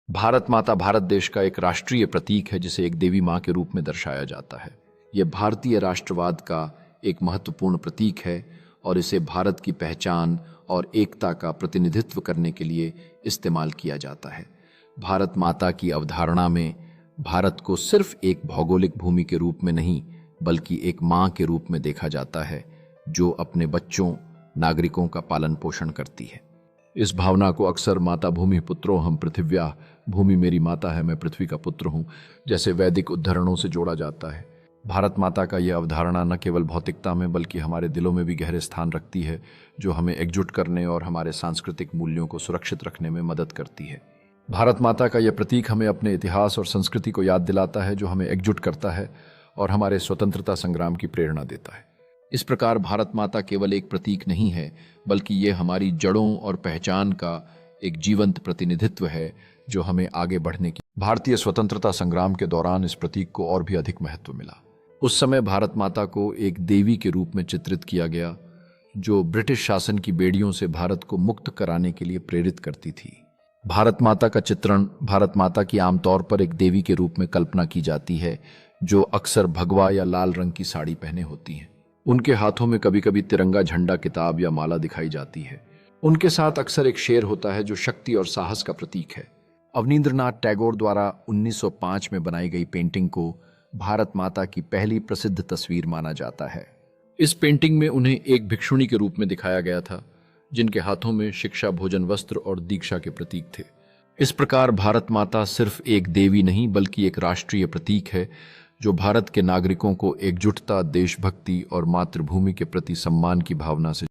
भारत माता भारत देश का एक राष्ट्रीय प्रतीक है जिसे एक देवी मां के रूप में दर्शाया जाता है। यह भारतीय राष्ट्रवाद का एक महत्वपूर्ण प्रतीक है और इसे भारत की पहचान और एकता का प्रतिनिधित्व करने के लिए इस्तेमाल किया जाता है। भारत माता की अवधारणा में भारत को सिर्फ एक भौगोलिक भूमि के रूप में नहीं बल्कि एक मां के रूप में देखा जाता है जो अपने बच्चों नागरिकों का पालन पोषण करती है। इस भावना को अक्सर माता भूमि पुत्रो हम पृथिव्या, भूमि मेरी माता है मैं पृथ्वी का पुत्र हूँ, जैसे वैदिक उद्धरणों से जोड़ा जाता है। भारत माता का यह अवधारणा न केवल भौतिकता में बल्कि हमारे दिलों में भी गहरे स्थान रखती है, जो हमें एकजुट करने और हमारे सांस्कृतिक मूल्यों को सुरक्षित रखने में मदद करती है। भारत माता का यह प्रतीक हमें अपने इतिहास और संस्कृति को याद दिलाता है, जो हमें एकजुट करता है और हमारे स्वतंत्रता संग्राम की प्रेरणा देता है। इस प्रकार भारत माता केवल एक प्रतीक नहीं है बल्कि ये हमारी जड़ों और पहचान का एक जीवंत प्रतिनिधित्व है जो हमें आगे बढ़ने की। भारतीय स्वतंत्रता संग्राम के दौरान इस प्रतीक को और भी अधिक महत्व मिला। उस समय भारत माता को एक देवी के रूप में चित्रित किया गया जो ब्रिटिश शासन की बेड़ियों से भारत को मुक्त कराने के लिए प्रेरित करती थी। भारत माता का चित्रण भारत माता की आमतौर पर एक देवी के रूप में कल्पना की जाती है जो अक्सर भगवा या लाल रंग की साड़ी पहने होती हैं। उनके हाथों में कभी कभी तिरंगा झंडा, किताब या माला दिखाई जाती है। उनके साथ अक्सर एक शेर होता है जो शक्ति और साहस का प्रतीक है। अवनींद्रनाथ टैगोर द्वारा 1905 में बनाई गई पेंटिंग को भारत माता की पहली प्रसिद्ध तस्वीर माना जाता है। इस पेंटिंग में उन्हें एक भिक्षुणी के रूप में दिखाया गया था जिनके हाथों में शिक्षा, भोजन, वस्त्र और दीक्षा के प्रतीक थे। इस प्रकार भारत माता सिर्फ एक देवी नहीं बल्कि एक राष्ट्रीय प्रतीक है जो भारत के नागरिकों को एकजुटता, देशभक्ति और मातृभूमि के प्रति सम्मान की भावना से